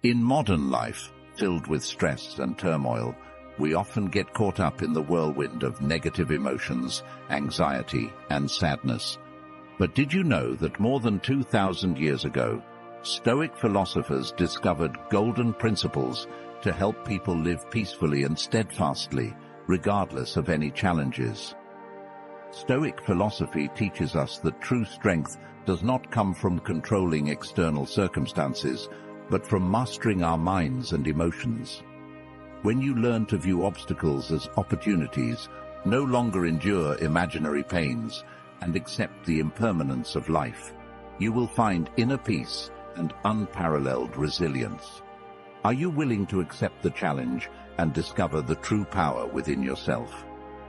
In modern life, filled with stress and turmoil, we often get caught up in the whirlwind of negative emotions, anxiety, and sadness. But did you know that more than 2,000 years ago, Stoic philosophers discovered golden principles to help people live peacefully and steadfastly, regardless of any challenges? Stoic philosophy teaches us that true strength does not come from controlling external circumstances, but from mastering our minds and emotions. When you learn to view obstacles as opportunities, no longer endure imaginary pains, and accept the impermanence of life, you will find inner peace and unparalleled resilience. Are you willing to accept the challenge and discover the true power within yourself?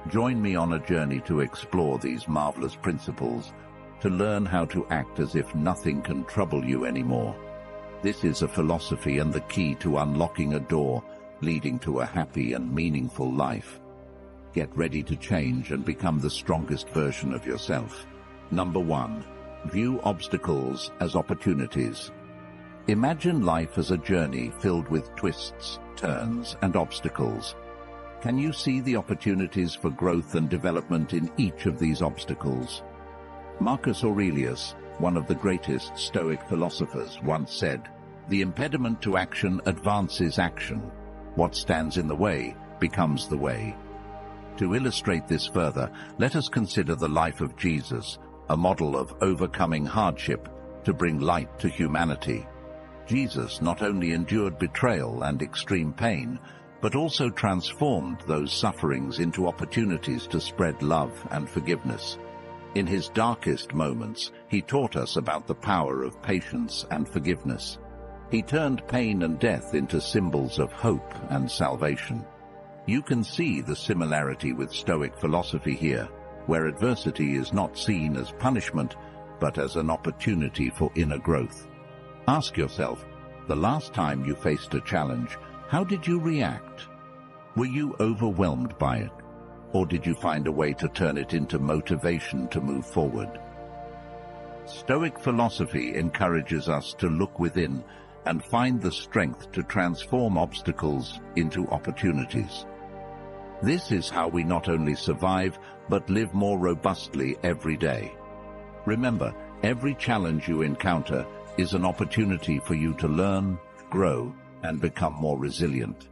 Join me on a journey to explore these marvelous principles, to learn how to act as if nothing can trouble you anymore. This is a philosophy and the key to unlocking a door leading to a happy and meaningful life. Get ready to change and become the strongest version of yourself. Number 1. View obstacles as opportunities. Imagine life as a journey filled with twists, turns, and obstacles. Can you see the opportunities for growth and development in each of these obstacles? Marcus Aurelius, one of the greatest Stoic philosophers, once said, "The impediment to action advances action. What stands in the way becomes the way." To illustrate this further, let us consider the life of Jesus, a model of overcoming hardship to bring light to humanity. Jesus not only endured betrayal and extreme pain, but also transformed those sufferings into opportunities to spread love and forgiveness. In his darkest moments, he taught us about the power of patience and forgiveness. He turned pain and death into symbols of hope and salvation. You can see the similarity with Stoic philosophy here, where adversity is not seen as punishment, but as an opportunity for inner growth. Ask yourself, the last time you faced a challenge, how did you react? Were you overwhelmed by it? Or did you find a way to turn it into motivation to move forward? Stoic philosophy encourages us to look within and find the strength to transform obstacles into opportunities. This is how we not only survive, but live more robustly every day. Remember, every challenge you encounter is an opportunity for you to learn, grow, and become more resilient.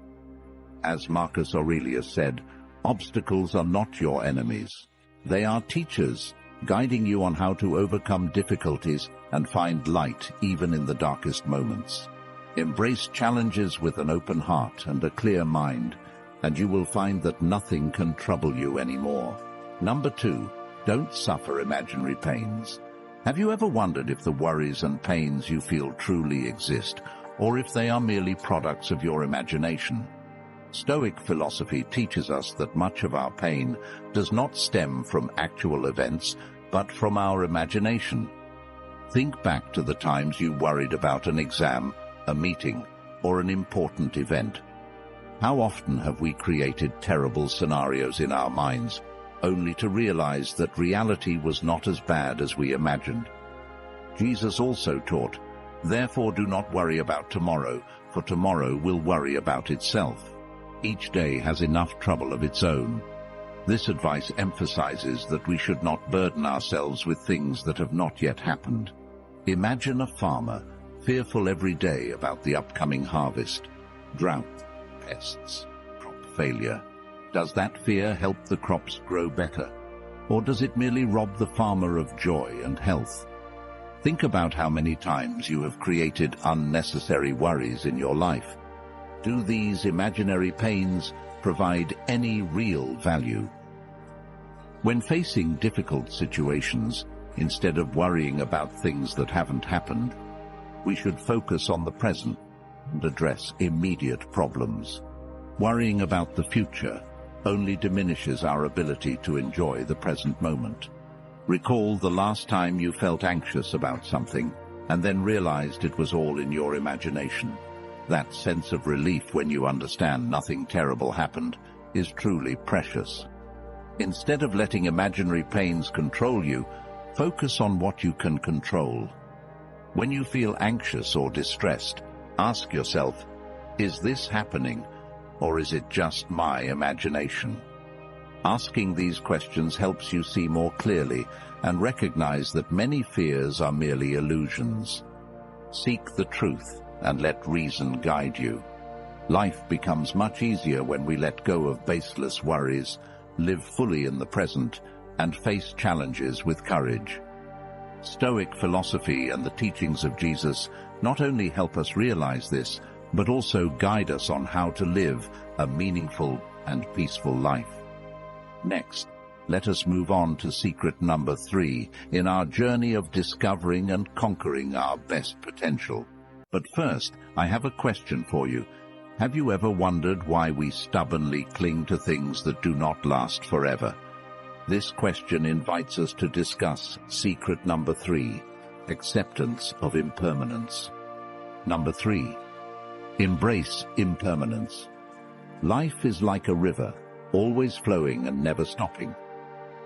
As Marcus Aurelius said, obstacles are not your enemies. They are teachers, guiding you on how to overcome difficulties and find light even in the darkest moments. Embrace challenges with an open heart and a clear mind, and you will find that nothing can trouble you anymore. Number 2, don't suffer imaginary pains. Have you ever wondered if the worries and pains you feel truly exist, or if they are merely products of your imagination? Stoic philosophy teaches us that much of our pain does not stem from actual events, but from our imagination. Think back to the times you worried about an exam, a meeting, or an important event. How often have we created terrible scenarios in our minds, only to realize that reality was not as bad as we imagined? Jesus also taught, "Therefore do not worry about tomorrow, for tomorrow will worry about itself." Each day has enough trouble of its own. This advice emphasizes that we should not burden ourselves with things that have not yet happened. Imagine a farmer, fearful every day about the upcoming harvest, drought, pests, crop failure. Does that fear help the crops grow better? Or does it merely rob the farmer of joy and health? Think about how many times you have created unnecessary worries in your life. Do these imaginary pains provide any real value? When facing difficult situations, instead of worrying about things that haven't happened, we should focus on the present and address immediate problems. Worrying about the future only diminishes our ability to enjoy the present moment. Recall the last time you felt anxious about something and then realized it was all in your imagination. That sense of relief when you understand nothing terrible happened is truly precious. Instead of letting imaginary pains control you, focus on what you can control. When you feel anxious or distressed, Ask yourself, is this happening, or is it just my imagination? Asking these questions helps you see more clearly and recognize that many fears are merely illusions. Seek the truth and let reason guide you. Life becomes much easier when we let go of baseless worries, live fully in the present, and face challenges with courage. Stoic philosophy and the teachings of Jesus not only help us realize this, but also guide us on how to live a meaningful and peaceful life. Next, let us move on to secret number 3 in our journey of discovering and conquering our best potential. But first, I have a question for you. Have you ever wondered why we stubbornly cling to things that do not last forever? This question invites us to discuss secret number 3, acceptance of impermanence. Number 3, embrace impermanence. Life is like a river, always flowing and never stopping.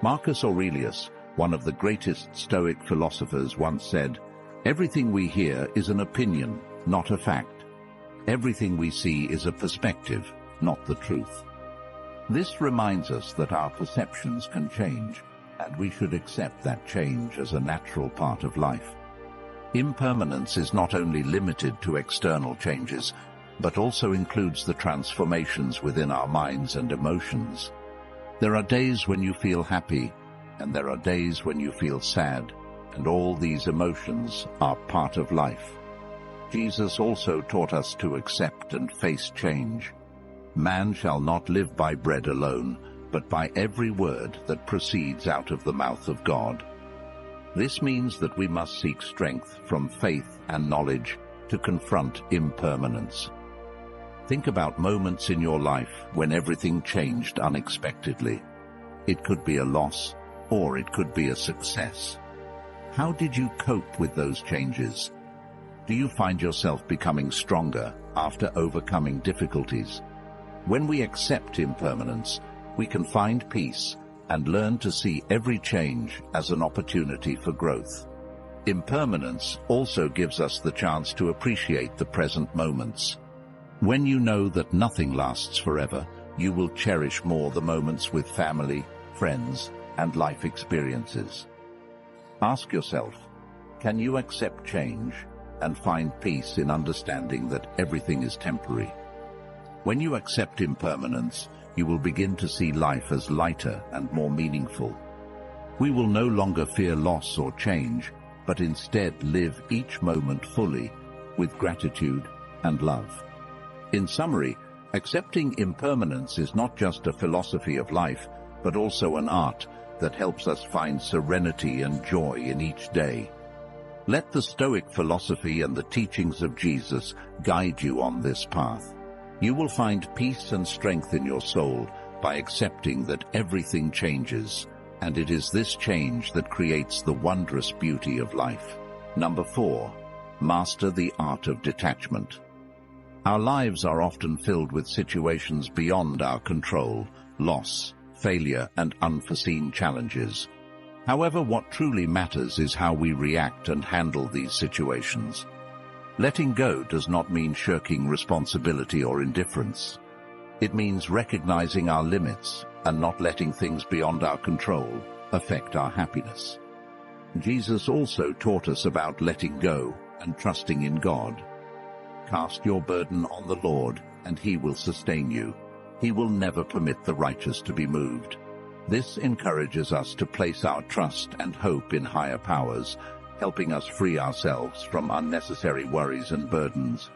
Marcus Aurelius, one of the greatest Stoic philosophers, once said, "Everything we hear is an opinion, not a fact. Everything we see is a perspective, not the truth." This reminds us that our perceptions can change, and we should accept that change as a natural part of life. Impermanence is not only limited to external changes, but also includes the transformations within our minds and emotions. There are days when you feel happy, and there are days when you feel sad, and all these emotions are part of life. Jesus also taught us to accept and face change. Man shall not live by bread alone, but by every word that proceeds out of the mouth of God. This means that we must seek strength from faith and knowledge to confront impermanence. Think about moments in your life when everything changed unexpectedly. It could be a loss, or it could be a success. How did you cope with those changes? Do you find yourself becoming stronger after overcoming difficulties? When we accept impermanence, we can find peace and learn to see every change as an opportunity for growth. Impermanence also gives us the chance to appreciate the present moments. When you know that nothing lasts forever, you will cherish more the moments with family, friends, and life experiences. Ask yourself, can you accept change and find peace in understanding that everything is temporary? When you accept impermanence, you will begin to see life as lighter and more meaningful. We will no longer fear loss or change, but instead live each moment fully with gratitude and love. In summary, accepting impermanence is not just a philosophy of life, but also an art that helps us find serenity and joy in each day. Let the Stoic philosophy and the teachings of Jesus guide you on this path. You will find peace and strength in your soul by accepting that everything changes, and it is this change that creates the wondrous beauty of life. Number 4, master the art of detachment. Our lives are often filled with situations beyond our control, loss, failure, and unforeseen challenges. However, what truly matters is how we react and handle these situations. Letting go does not mean shirking responsibility or indifference. It means recognizing our limits and not letting things beyond our control affect our happiness. Jesus also taught us about letting go and trusting in God. Cast your burden on the Lord, and He will sustain you. He will never permit the righteous to be moved. This encourages us to place our trust and hope in higher powers, helping us free ourselves from unnecessary worries and burdens.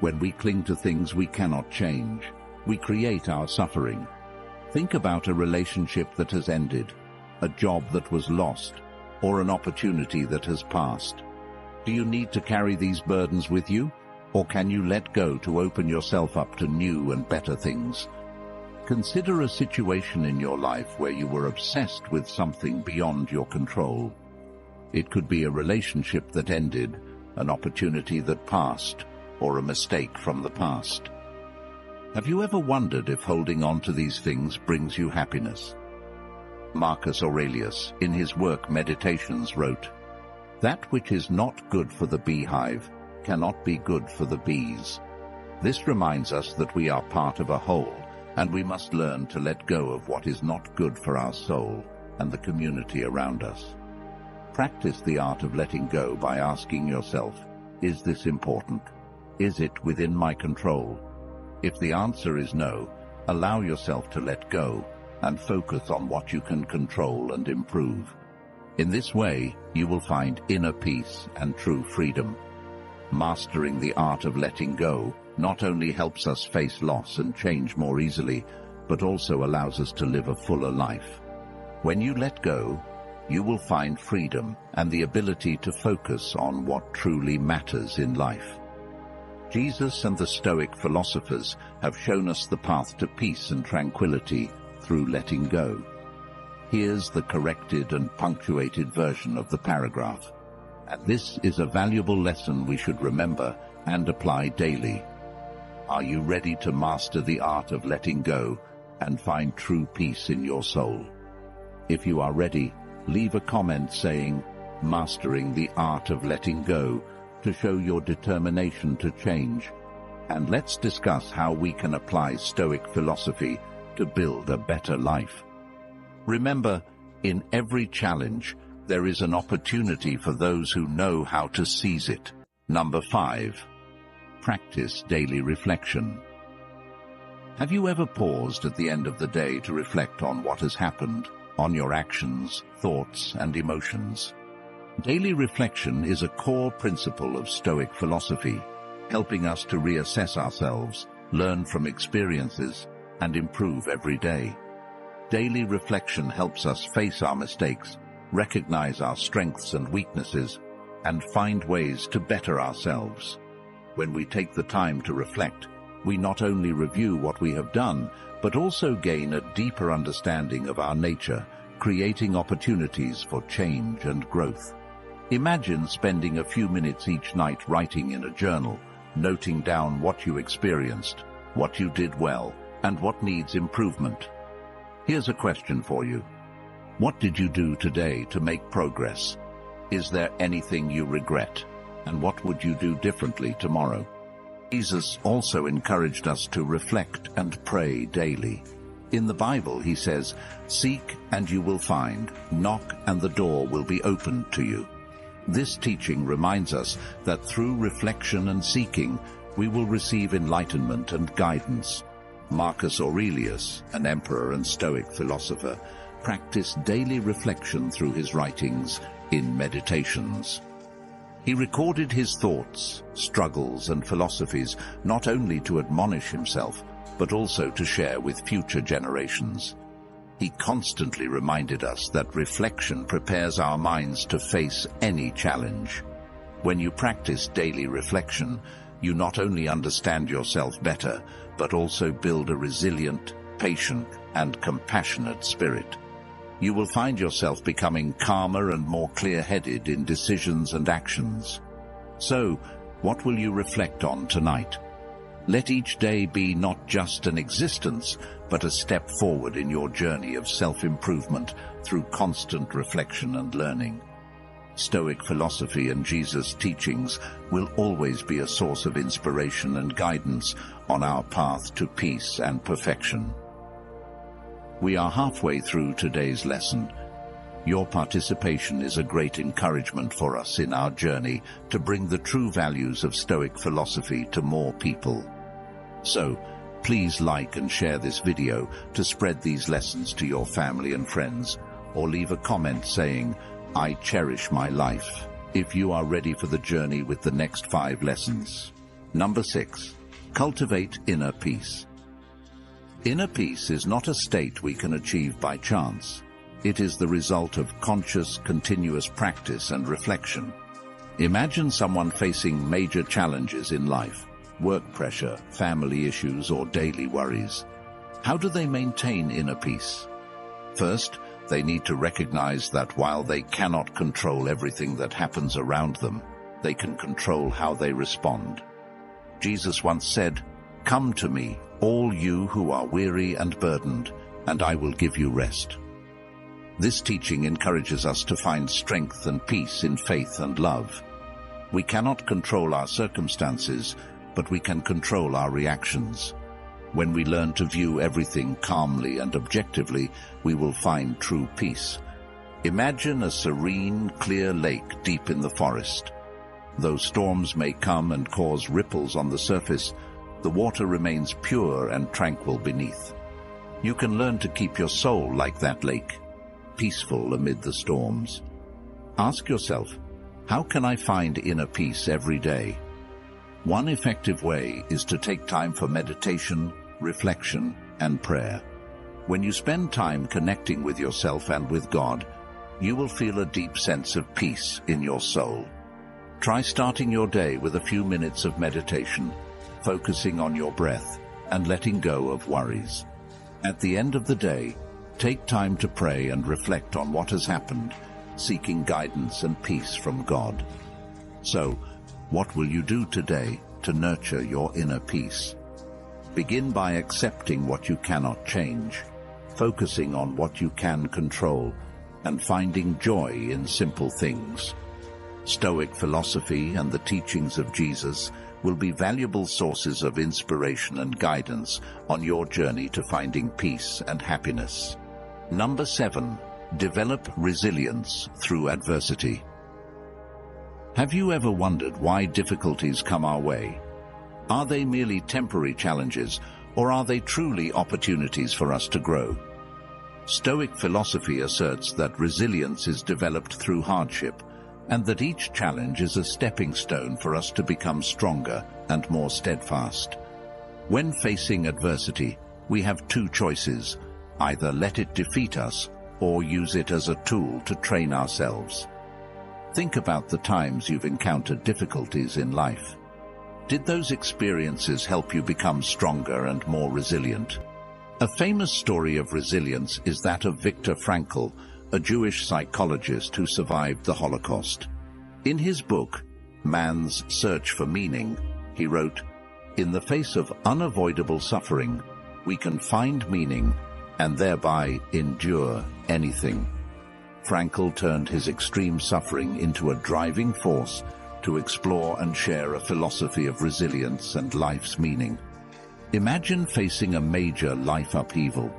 When we cling to things we cannot change, we create our suffering. Think about a relationship that has ended, a job that was lost, or an opportunity that has passed. Do you need to carry these burdens with you, or can you let go to open yourself up to new and better things? Consider a situation in your life where you were obsessed with something beyond your control. It could be a relationship that ended, an opportunity that passed, or a mistake from the past. Have you ever wondered if holding on to these things brings you happiness? Marcus Aurelius, in his work Meditations, wrote, "That which is not good for the beehive cannot be good for the bees. This reminds us that we are part of a whole, and we must learn to let go of what is not good for our soul and the community around us. Practice the art of letting go by asking yourself, is this important? Is it within my control? If the answer is no, allow yourself to let go and focus on what you can control and improve. In this way, you will find inner peace and true freedom. Mastering the art of letting go not only helps us face loss and change more easily, but also allows us to live a fuller life. When you let go, you will find freedom and the ability to focus on what truly matters in life. Jesus and the Stoic philosophers have shown us the path to peace and tranquility through letting go. Here's the corrected and punctuated version of the paragraph. And this is a valuable lesson we should remember and apply daily. Are you ready to master the art of letting go and find true peace in your soul? If you are ready, leave a comment saying, "Mastering the art of letting go," to show your determination to change. And let's discuss how we can apply Stoic philosophy to build a better life. Remember, in every challenge, there is an opportunity for those who know how to seize it. Number 5. Practice daily reflection. Have you ever paused at the end of the day to reflect on what has happened, on your actions, thoughts, and emotions? Daily reflection is a core principle of Stoic philosophy, helping us to reassess ourselves, learn from experiences, and improve every day. Daily reflection helps us face our mistakes, recognize our strengths and weaknesses, and find ways to better ourselves. When we take the time to reflect, we not only review what we have done, but also gain a deeper understanding of our nature, creating opportunities for change and growth. Imagine spending a few minutes each night writing in a journal, noting down what you experienced, what you did well, and what needs improvement. Here's a question for you. What did you do today to make progress? Is there anything you regret? And what would you do differently tomorrow? Jesus also encouraged us to reflect and pray daily. In the Bible, he says, "Seek and you will find, knock and the door will be opened to you." This teaching reminds us that through reflection and seeking, we will receive enlightenment and guidance. Marcus Aurelius, an emperor and Stoic philosopher, practiced daily reflection through his writings in Meditations. He recorded his thoughts, struggles, and philosophies not only to admonish himself, but also to share with future generations. He constantly reminded us that reflection prepares our minds to face any challenge. When you practice daily reflection, you not only understand yourself better, but also build a resilient, patient, and compassionate spirit. You will find yourself becoming calmer and more clear-headed in decisions and actions. So, what will you reflect on tonight? Let each day be not just an existence, but a step forward in your journey of self-improvement through constant reflection and learning. Stoic philosophy and Jesus' teachings will always be a source of inspiration and guidance on our path to peace and perfection. We are halfway through today's lesson. Your participation is a great encouragement for us in our journey to bring the true values of Stoic philosophy to more people. So, please like and share this video to spread these lessons to your family and friends, or leave a comment saying, "I cherish my life," if you are ready for the journey with the next 5 lessons. Number 6. Cultivate inner peace. Inner peace is not a state we can achieve by chance. It is the result of conscious, continuous practice and reflection. Imagine someone facing major challenges in life, work pressure, family issues, or daily worries. How do they maintain inner peace? First, they need to recognize that while they cannot control everything that happens around them, they can control how they respond. Jesus once said, "Come to me, all you who are weary and burdened, and I will give you rest." This teaching encourages us to find strength and peace in faith and love. We cannot control our circumstances, but we can control our reactions. When we learn to view everything calmly and objectively, we will find true peace. Imagine a serene, clear lake deep in the forest. Though storms may come and cause ripples on the surface, the water remains pure and tranquil beneath. You can learn to keep your soul like that lake, peaceful amid the storms. Ask yourself, how can I find inner peace every day? One effective way is to take time for meditation, reflection, and prayer. When you spend time connecting with yourself and with God, you will feel a deep sense of peace in your soul. Try starting your day with a few minutes of meditation, focusing on your breath and letting go of worries. At the end of the day, take time to pray and reflect on what has happened, seeking guidance and peace from God. So, what will you do today to nurture your inner peace? Begin by accepting what you cannot change, focusing on what you can control, and finding joy in simple things. Stoic philosophy and the teachings of Jesus will be valuable sources of inspiration and guidance on your journey to finding peace and happiness. Number 7. Develop resilience through adversity. Have you ever wondered why difficulties come our way? Are they merely temporary challenges, or are they truly opportunities for us to grow? Stoic philosophy asserts that resilience is developed through hardship, and that each challenge is a stepping stone for us to become stronger and more steadfast. When facing adversity, we have two choices: either let it defeat us, or use it as a tool to train ourselves. Think about the times you've encountered difficulties in life. Did those experiences help you become stronger and more resilient? A famous story of resilience is that of Viktor Frankl, a Jewish psychologist who survived the Holocaust. In his book, Man's Search for Meaning, he wrote, "In the face of unavoidable suffering, we can find meaning and thereby endure anything." Frankl turned his extreme suffering into a driving force to explore and share a philosophy of resilience and life's meaning. Imagine facing a major life upheaval,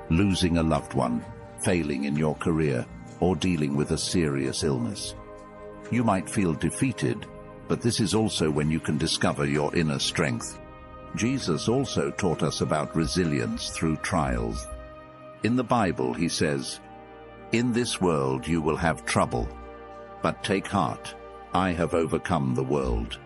losing a loved one, failing in your career, or dealing with a serious illness. You might feel defeated, but this is also when you can discover your inner strength. Jesus also taught us about resilience through trials. In the Bible, he says, "In this world you will have trouble, but take heart, I have overcome the world."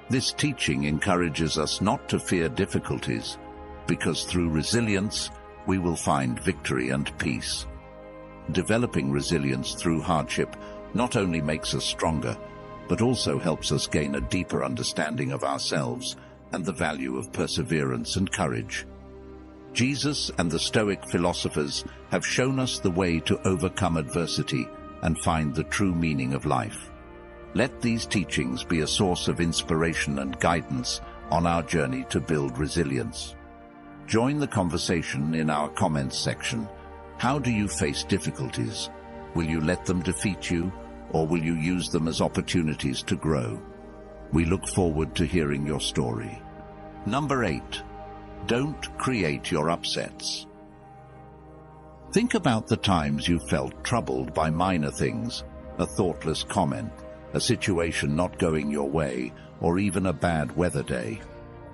This teaching encourages us not to fear difficulties, because through resilience, we will find victory and peace. Developing resilience through hardship not only makes us stronger, but also helps us gain a deeper understanding of ourselves and the value of perseverance and courage. Jesus and the Stoic philosophers have shown us the way to overcome adversity and find the true meaning of life. Let these teachings be a source of inspiration and guidance on our journey to build resilience. Join the conversation in our comments section. How do you face difficulties? Will you let them defeat you, or will you use them as opportunities to grow? We look forward to hearing your story. Number 8. Don't create your upsets. Think about the times you felt troubled by minor things, a thoughtless comment, a situation not going your way, or even a bad weather day.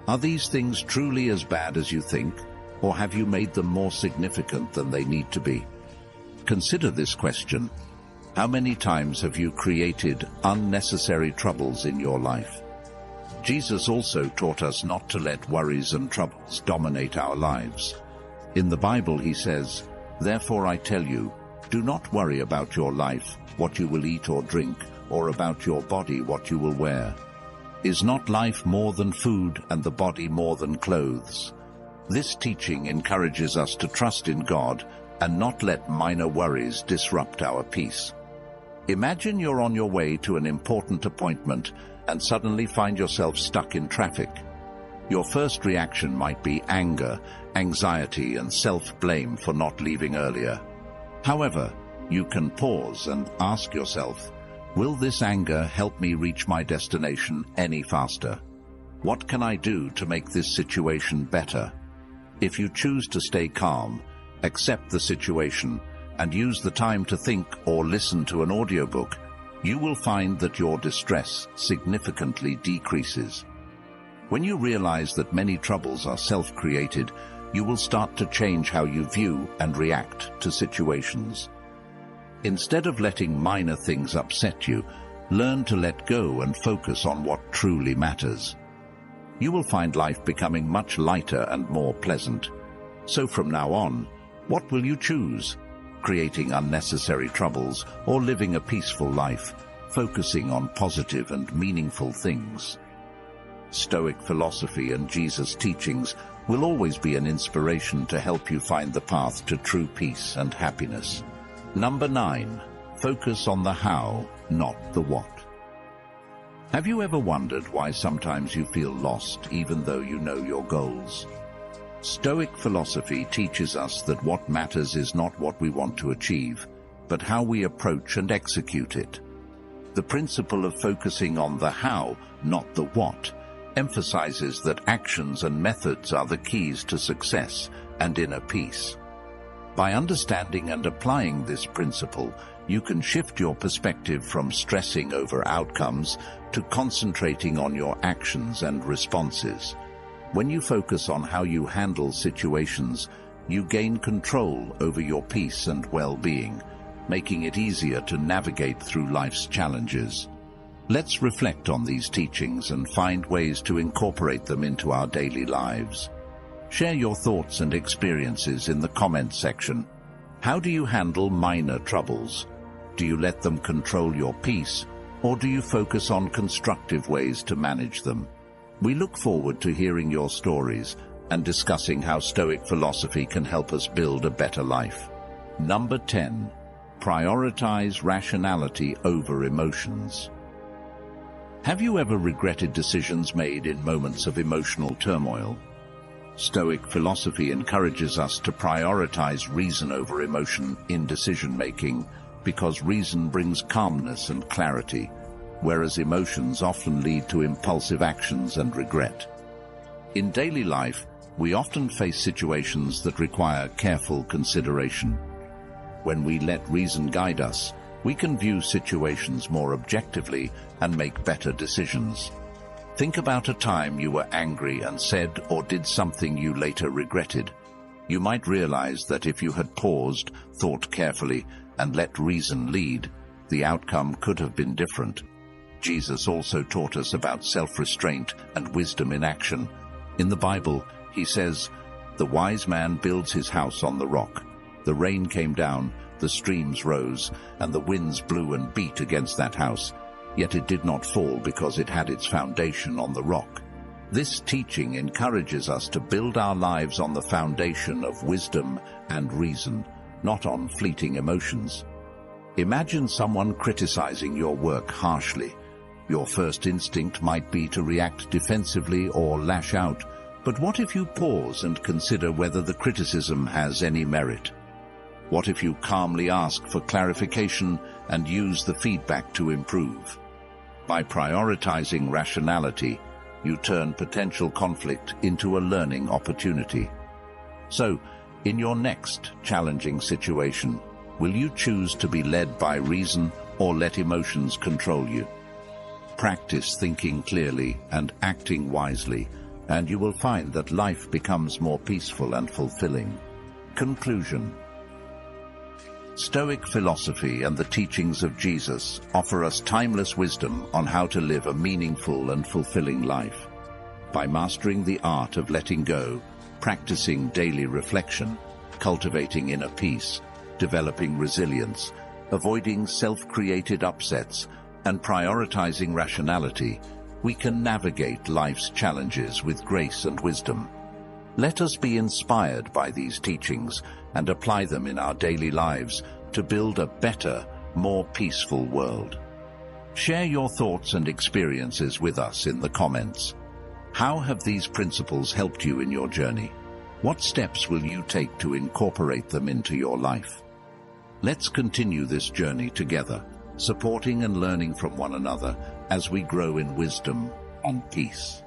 Are these things truly as bad as you think, or have you made them more significant than they need to be? Consider this question. How many times have you created unnecessary troubles in your life? Jesus also taught us not to let worries and troubles dominate our lives. In the Bible he says, "Therefore I tell you, do not worry about your life, what you will eat or drink, or about your body, what you will wear. Is not life more than food, and the body more than clothes?" This teaching encourages us to trust in God and not let minor worries disrupt our peace. Imagine you're on your way to an important appointment and suddenly find yourself stuck in traffic. Your first reaction might be anger, anxiety, and self-blame for not leaving earlier. However, you can pause and ask yourself, Will this anger help me reach my destination any faster? What can I do to make this situation better? If you choose to stay calm, accept the situation, and use the time to think or listen to an audiobook, you will find that your distress significantly decreases. When you realize that many troubles are self-created, you will start to change how you view and react to situations. Instead of letting minor things upset you, learn to let go and focus on what truly matters. You will find life becoming much lighter and more pleasant. So from now on, what will you choose? Creating unnecessary troubles or living a peaceful life, focusing on positive and meaningful things? Stoic philosophy and Jesus' teachings will always be an inspiration to help you find the path to true peace and happiness. Number 9. Focus on the how, not the what. Have you ever wondered why sometimes you feel lost even though you know your goals? Stoic philosophy teaches us that what matters is not what we want to achieve, but how we approach and execute it. The principle of focusing on the how, not the what, emphasizes that actions and methods are the keys to success and inner peace. By understanding and applying this principle, you can shift your perspective from stressing over outcomes to concentrating on your actions and responses. When you focus on how you handle situations, you gain control over your peace and well-being, making it easier to navigate through life's challenges. Let's reflect on these teachings and find ways to incorporate them into our daily lives. Share your thoughts and experiences in the comments section. How do you handle minor troubles? Do you let them control your peace, or do you focus on constructive ways to manage them? We look forward to hearing your stories and discussing how Stoic philosophy can help us build a better life. Number 10. Prioritize rationality over emotions. Have you ever regretted decisions made in moments of emotional turmoil? Stoic philosophy encourages us to prioritize reason over emotion in decision-making because reason brings calmness and clarity, whereas emotions often lead to impulsive actions and regret. In daily life, we often face situations that require careful consideration. When we let reason guide us, we can view situations more objectively and make better decisions. Think about a time you were angry and said or did something you later regretted. You might realize that if you had paused, thought carefully, and let reason lead, the outcome could have been different. Jesus also taught us about self-restraint and wisdom in action. In the Bible, he says, "The wise man builds his house on the rock. The rain came down, the streams rose, and the winds blew and beat against that house. Yet it did not fall because it had its foundation on the rock." This teaching encourages us to build our lives on the foundation of wisdom and reason, not on fleeting emotions. Imagine someone criticizing your work harshly. Your first instinct might be to react defensively or lash out, but what if you pause and consider whether the criticism has any merit? What if you calmly ask for clarification and use the feedback to improve? By prioritizing rationality, you turn potential conflict into a learning opportunity. So, in your next challenging situation, will you choose to be led by reason or let emotions control you? Practice thinking clearly and acting wisely, and you will find that life becomes more peaceful and fulfilling. Conclusion. Stoic philosophy and the teachings of Jesus offer us timeless wisdom on how to live a meaningful and fulfilling life. By mastering the art of letting go, practicing daily reflection, cultivating inner peace, developing resilience, avoiding self-created upsets, and prioritizing rationality, we can navigate life's challenges with grace and wisdom. Let us be inspired by these teachings and apply them in our daily lives to build a better, more peaceful world. Share your thoughts and experiences with us in the comments. How have these principles helped you in your journey? What steps will you take to incorporate them into your life? Let's continue this journey together. supporting and learning from one another as we grow in wisdom and peace.